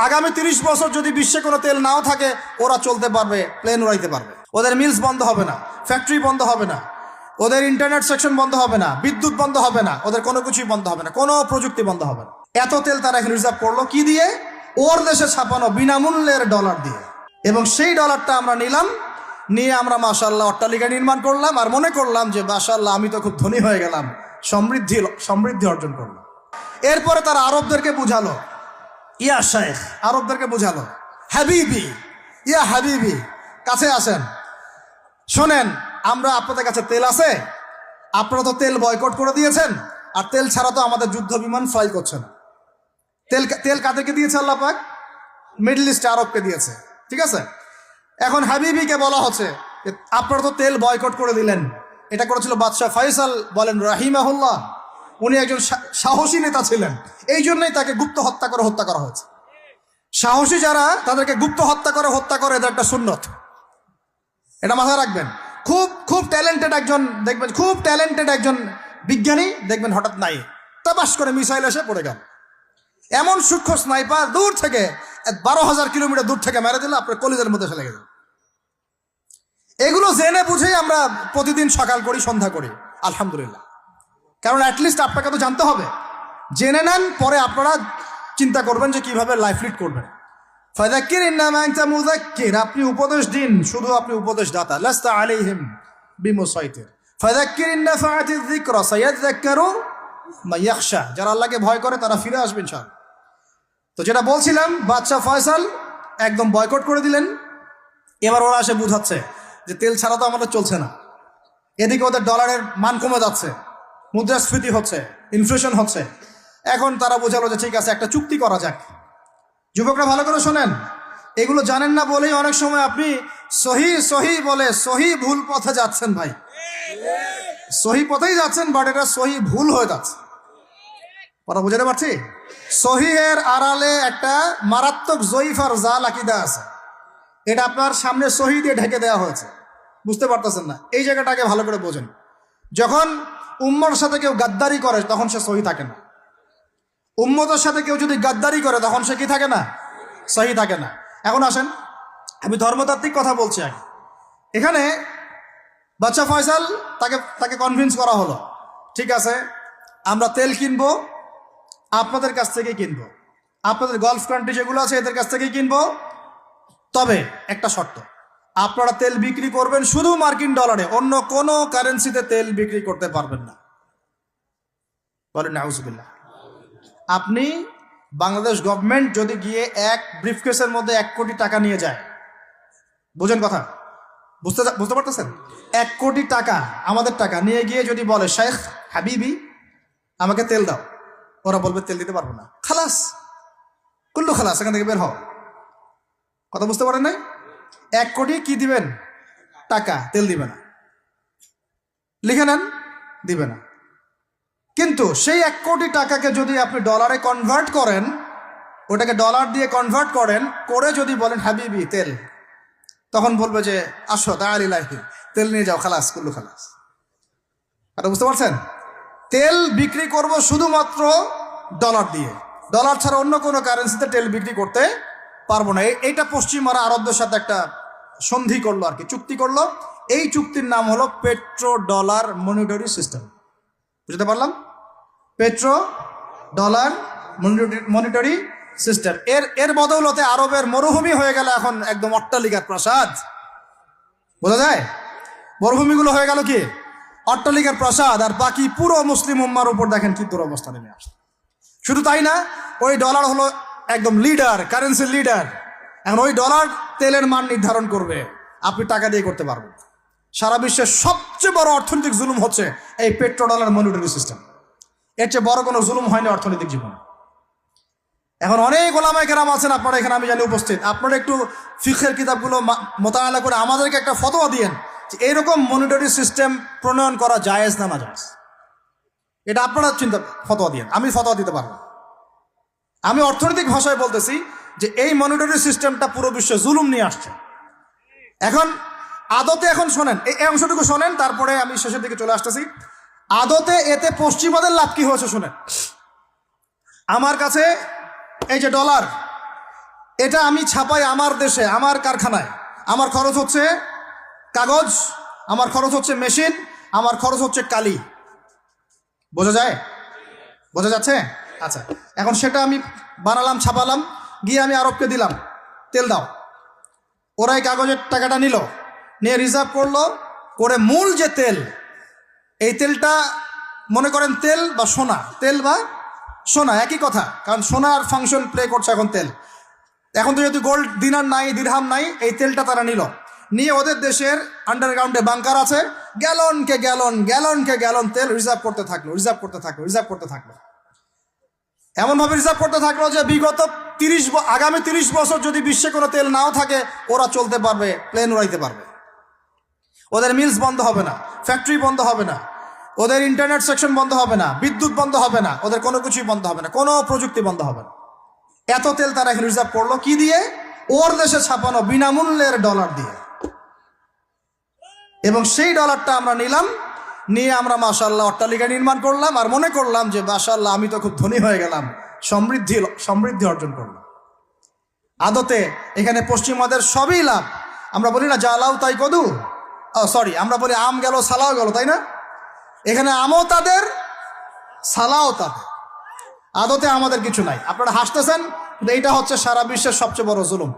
আগামী 30 বছর যদি বিশ্বে কোনো তেল নাও থাকে, ওরা চলতে পারবে, প্লেন উড়াইতে পারবে। ওদের মিলস বন্ধ হবে না, ফ্যাক্টরি বন্ধ হবে না, ওদের ইন্টারনেট সেকশন বন্ধ হবে না, বিদ্যুৎ বন্ধ হবে না, ওদের কোনো কিছুই বন্ধ হবে না, কোনো প্রযুক্তি বন্ধ হবে না। এত তেল তারা এখন রিজার্ভ করলো কি দিয়ে? ওর দেশে ছাপানো বিনামূল্যের ডলার দিয়ে। এবং সেই ডলারটা আমরা নিলাম, নিয়ে আমরা মাশাআল্লাহ অট্টালিকা নির্মাণ করলাম, আর মনে করলাম যে মাশাআল্লাহ আমি তো খুব ধনী হয়ে গেলাম, সমৃদ্ধি অর্জন করলাম। এরপরে তারা আরবদেরকে বুঝালো, ইয়া শাইখ, আরবদেরকে বুঝালো, হাবিবি, ইয়া হাবিবি, কাছে আসেন, শোনেন, আমরা আপনাদের কাছে তেল আছে, আপনারা তো তেল বয়কট করে দিয়েছেন, আর তেল ছাড়া তো আমাদের যুদ্ধ বিমান ফ্লাই করছে না। তেল কাদেরকে দিয়েছে আল্লাহ পাক? মিডল ইস্ট আরবকে দিয়েছে, ঠিক আছে? এখন হাবিবিকে বলা হচ্ছে আপনারা তো তেল বয়কট করে দিলেন। এটা করেছিল বাদশাহ ফয়সাল, বলেন রাহিমাহুল্লাহ। উনি একজন সাহসী নেতা ছিলেন, এই জন্যই তাকে গুপ্ত হত্যা করা হয়েছে। সাহসী যারা, তাদেরকে গুপ্ত হত্যা করে এদের একটা সুন্নত, এটা মাথায় রাখবেন। খুব ট্যালেন্টেড একজন দেখবেন, খুব ট্যালেন্টেড একজন বিজ্ঞানী দেখবেন, হঠাৎ নাই, তাবাস করে মিসাইল এসে পড়ে গেল। এমন সূক্ষ্ম স্নাইপার দূর থেকে 12,000 কিলোমিটার দূর থেকে মেরে দিল, আপনার কলিজের মধ্যে ফেলে গেল। এগুলো জেনে বুঝেই আমরা প্রতিদিন সকাল করি, সন্ধ্যা করি, আলহামদুলিল্লাহ। কারণ অ্যাটলিস্ট আপনাকে তো জানতে হবে, জেনে নেন, পরে আপনারা চিন্তা করবেন যে কিভাবে লাইফ লিড করবেন। ফাযাক্কির ইন্নামা আনতা মুযাক্কির, আপনি উপদেশ দিন, শুধু আপনি উপদেশ দাতা। লাস্তা আলাইহিম বিমুসাইতির। ফাযাক্কির ইন নাফাআতিয যিকরা সায়াযাক্কারু মা ইয়াখশা, যারা আল্লাহকে ভয় করে তারা ফিরে আসবে ইনশাআল্লাহ। তো যেটা বলছিলাম, বাদশাহ ফয়সাল একদম বয়কট করে দিলেন। এবার ওরা এসে বুঝাচ্ছে যে তেল ছাড়া তো আমাদের চলছে না। এদিকে ওদের ডলারের মান কমে যাচ্ছে, মুদ্রাস্ফীতি হচ্ছে, ইনফ্লেশন হচ্ছে। এখন তারা বোঝালো যে ঠিক আছে, একটা চুক্তি করা যাক। যুবকরা ভালো করে শোনেন, এগুলো জানেন না বলেই অনেক সময় আপনি সহি বলে সহি ভুল পথে যাচ্ছেন। ভাই, সহি পথেই যাচ্ছেন, বাট এটা সহি ভুল হয়ে যাচ্ছে। কথা বুঝাতে পারছি? সহিহের আড়ালে একটা মারাত্মক জয়ীফ আর জাল আকীদা আছে, এটা আপনার সামনে সহি দিয়ে ঢেকে দেওয়া হয়েছে, বুঝতে পারতেছেন না। এই জায়গাটাকে ভালো করে বোঝেন। যখন উম্মর সাথে কেউ গাদ্দারি করে তখন সে সহি থাকে না। উম্মতের সাথে কেউ যদি গাদ্দারি করে তখন সে কি থাকে না? সহি থাকে না। এখন আসেন, আমি ধর্মতাত্ত্বিক কথা বলছি আগে। এখানে বাদশাহ ফয়সাল তাকে কনভিন্স করা হলো, ঠিক আছে আমরা তেল কিনবো, আপনাদের কাছ থেকে কিনবো, আপনাদের গলফ কান্ট্রি যেগুলো আছে এদের কাছ থেকেই কিনবো। তবে একটা শর্ত, আপনারা তেল বিক্রি করবেন শুধু মার্কিন ডলারে, অন্য কোনো কারেন্সিতে তেল বিক্রি করতে পারবেন না। বলেন নাউজুবিল্লাহ। আপনি বাংলাদেশ গভর্নমেন্ট যদি গিয়ে এক ব্রিফকেসের মধ্যে 1 কোটি টাকা নিয়ে যায়, বুঝেন কথা, বুঝতে পারতেছেন? 1 কোটি টাকা আমাদের টাকা নিয়ে গিয়ে যদি বলে শেখ হাবিবি আমাকে তেল দাও, ওরা বলবে তেল দিতে পারবো না, খালাস, কুল্লু খালাস, এখান থেকে বের হও। কথা বুঝতে পারেন নাই? 1 কোটি কি দিবেন? টাকা, তেল দিবে না। লিখে নেন, দিবে না। কিন্তু সেই 1 কোটি টাকাকে যদি আপনি ডলারে কনভার্ট করেন, ওটাকে ডলার দিয়ে কনভার্ট করেন, করে যদি বলেন হাবিবি তেল, তখন বলবে যে আসো তাআলিলাহি, তেল নিয়ে যাও, খালাস, কুল্লু খালাস। এটা বুঝতে পারছেন? তেল বিক্রি করব শুধুমাত্র ডলার দিয়ে, ডলার ছাড়া অন্য কোনো কারেন্সিতে তেল বিক্রি করতে পারবো না। এইটা পশ্চিমারা আরবদের সাথে একটা সন্ধি করলো, আর কি চুক্তি করলো। এই চুক্তির নাম হলো পেট্রো ডলার মনিটরি সিস্টেম। বুঝতে পারলাম? Petro dollar monetary system. এর বদৌলতে আরবের মরুভূমি হয়ে গেল এখন একদম অট্টালিকার প্রাসাদ। বোঝা যায়? মরুভূমিগুলো হয়ে গেল কি অট্টালিকার প্রাসাদ, আর বাকি পুরো মুসলিম উম্মার উপর দেখেন কি দুরবস্থা নেমে আসছে। শুধু তাই না, ওই ডলার হলো একদম লিডার, কারেন্সির লিডার। এখন ওই ডলার তেলের মান নির্ধারণ করবে, আপনি টাকা দিয়ে করতে পারবেন। সারা বিশ্বের সবচেয়ে বড় অর্থনৈতিক জুলুম হচ্ছে এই পেট্রো ডলার মনিটরি সিস্টেম। এর চেয়ে বড় কোনো জুলুম হয়নি অর্থনৈতিক জীবনে। এখন অনেক ওলামায়ে কেরাম আছেন আপনারা এখানে, আমি জানি উপস্থিত, আপনারা একটু ফিকহের কিতাবগুলো মোতালা করে আমাদেরকে একটা ফতোয়া দিয়েন যে এইরকম মনিটরি সিস্টেম প্রণয়ন করা জায়েজ না না জায়েজ। এটা আপনারা ফতোয়া দিয়েন, আমি ফতোয়া দিতে পারবো। আমি অর্থনৈতিক ভাষায় বলতেছি যে এই মনিটরি সিস্টেমটা পুরো বিশ্বে জুলুম নিয়ে আসছে। এখন আদতে, এখন শোনেন এই অংশটুকু শোনেন, তারপরে আমি শেষের দিকে চলে আসতেছি। আদতে এতে পশ্চিমাদের লাভ কি হয়েছে শোনেন। আমার কাছে এই যে ডলার, এটা আমি ছাপাই আমার দেশে, আমার কারখানায়। আমার খরচ হচ্ছে কাগজ, আমার খরচ হচ্ছে মেশিন, আমার খরচ হচ্ছে কালি। বোঝা যায়? বোঝা যাচ্ছে? আচ্ছা, এখন সেটা আমি বানালাম, ছাপালাম, গিয়ে আমি আরবকে দিলাম, তেল দাও। ওরা এই কাগজের টাকাটা নিল, নিয়ে রিজার্ভ করলো, করে মূল যে তেল, এই তেলটা মনে করেন তেল বা সোনা, তেল বা সোনা একই কথা, কারণ সোনার ফাংশন প্লে করছে এখন তেল। এখন তো যেহেতু গোল্ড দিনার নাই, দিরহাম নাই, এই তেলটা তারা নিয়ে ওদের দেশের আন্ডারগ্রাউন্ডে বাংকার আছে, গ্যালনকে গ্যালন তেল রিজার্ভ করতে থাকলো। এমনভাবে রিজার্ভ করতে থাকলো যে বিগত আগামী 30 বছর যদি বিশ্বে কোনো তেল নাও থাকে, ওরা চলতে পারবে, প্লেন উড়াইতে পারবে। ওদের মিলস বন্ধ হবে না, ফ্যাক্টরি বন্ধ হবে না, ওদের ইন্টারনেট সেকশন বন্ধ হবে না, বিদ্যুৎ বন্ধ হবে না, ওদের কোনো কিছুই বন্ধ হবে না, কোনো প্রযুক্তি বন্ধ হবে না। এত তেল তারা এখন রিজার্ভ করলো কি দিয়ে? ওর দেশে ছাপানো বিনামূল্যের ডলার দিয়ে। এবং সেই ডলারটা আমরা নিলাম, নিয়ে আমরা মাশাআল্লাহ অট্টালিকা নির্মাণ করলাম, আর মনে করলাম যে মাশাআল্লাহ আমি তো খুব ধনী হয়ে গেলাম, সমৃদ্ধি অর্জন করলাম। আদতে এখানে পশ্চিমাদের সবই লাভ। আমরা বলি না জালাও তাই কদু, আমরা বলি আম গেল সালাও গেল, তাই না? এখানে আমও তাদের, সালাও তাদের। আদতে আমাদের কিছু নাই। আপনারা হাসতেছেন, কিন্তু এইটা হচ্ছে সারা বিশ্বের সবচেয়ে বড় জুলুম।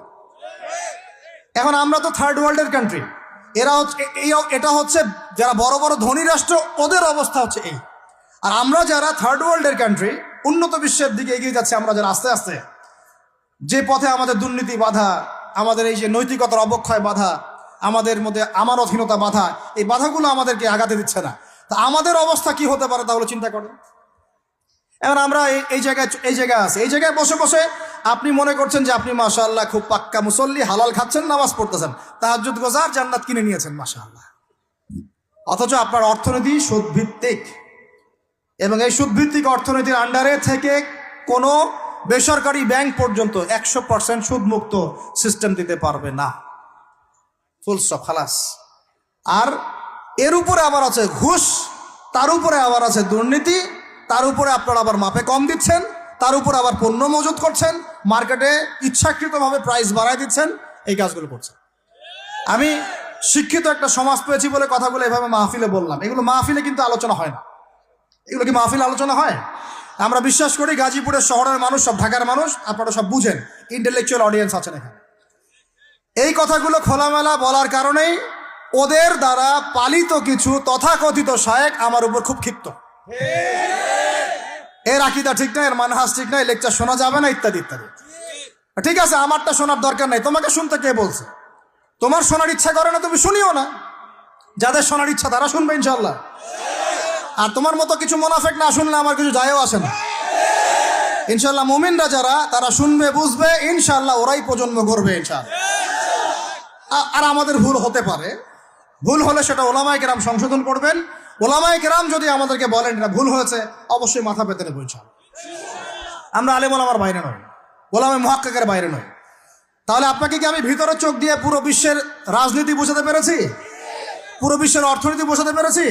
এখন আমরা তো থার্ড ওয়ার্ল্ডের কান্ট্রি, এটা হচ্ছে যারা বড় বড় ধনী রাষ্ট্র, ওদের অবস্থা হচ্ছে এই। আর আমরা যারা থার্ড ওয়ার্ল্ডের কান্ট্রি, উন্নত বিশ্বের দিকে এগিয়ে যাচ্ছে, আমরা যারা আস্তে আস্তে, যে পথে আমাদের দুর্নীতি বাধা, আমাদের এই যে নৈতিকতার অবক্ষয় বাধা, আমাদের মধ্যে আমার অধীনতা বাধা, এই বাধাগুলো আমাদেরকে আগাতে দিচ্ছে না। তা আমাদের অবস্থা কি হতে পারে তাহলে চিন্তা করেন। এখন আমরা এই জায়গায় আছি, এই জায়গায় বসে বসে আপনি মনে করছেন যে আপনি মাশাআল্লাহ খুব পাক্কা মুসল্লি, হালাল খাচ্ছেন, নামাজ পড়তেছেন, তাহাজ্জুদ গোজার, জান্নাত কিনে নিয়েছেন মাশাআল্লাহ। অথচ আপনার অর্থনীতি সুদভিত্তিক, এবং এই সুদভিত্তিক অর্থনীতির আন্ডারে থেকে কোনো বেসরকারি ব্যাংক পর্যন্ত 100% সুদমুক্ত সিস্টেম দিতে পারবে না। ফুল স্টপ, খালাস। আর এর উপরে আবার আছে ঘুষ, তার উপরে আবার আছে দুর্নীতি, তার উপরে আপনারা আবার মাপে কম দিচ্ছেন, তার উপরে আবার পণ্য মজুত করছেন, মার্কেটে ইচ্ছাকৃতভাবে প্রাইস বাড়ায় দিচ্ছেন, এই কাজগুলো করছেন। আমি শিক্ষিত একটা সমাজ পেয়েছি বলে কথাগুলো এভাবে মাহফিলে বললাম। এগুলো মাহফিলে কিন্তু আলোচনা হয় না। এগুলো কি মাহফিলে আলোচনা হয়? আমরা বিশ্বাস করি গাজীপুরের শহরের মানুষ, সব ঢাকার মানুষ, আপনারা সব বুঝেন, ইন্টেলেকচুয়াল অডিয়েন্স আছেন এখানে। এই কথাগুলো খোলামেলা বলার কারণেই ওদের দ্বারা পালিত কিছু তথাকথিত শায়েখ আমার উপর খুব ক্ষিপ্ত। এর আকীদা ঠিক না, এর মানহাজ ঠিক না, লেকচার শোনা যাবে না, ইত্যাদি ইত্যাদি। ঠিক আছে, আমারটা শোনার দরকার নাই, তোমাকে শুনতে কে বলছে? তোমার শোনার ইচ্ছা করে না, তুমি শুনিও না। যাদের শোনার ইচ্ছা তারা শুনবে ইনশাল্লাহ। আর তোমার মতো কিছু মুনাফিক না শুনলে আমার কিছু যায়ও আসে না। ইনশাল্লাহ মুমিনরা যারা, তারা শুনবে, বুঝবে, ইনশাল্লাহ ওরাই প্রজন্ম করবে ইনশাল্লাহ। আর আমাদের ভুল হতে পারে, ভুল হলে সেটা ওলামায়ে কেরাম সংশোধন করবেন। ওলামায়ে কেরাম যদি আমাদেরকে বলেন এটা ভুল হয়েছে, অবশ্যই মাথা পেতে নেব ইনশাল্লাহ। আমরা আলেম ওলামার বাইরে নই, ওলামায়ে মুহাক্কিকের বাইরে নই। তাহলে আপনাকে কি আমি ভিতরে চোখ দিয়ে পুরো বিশ্বের রাজনীতি বোঝাতে পেরেছি? পুরো বিশ্বের অর্থনীতি বোঝাতে পেরেছি?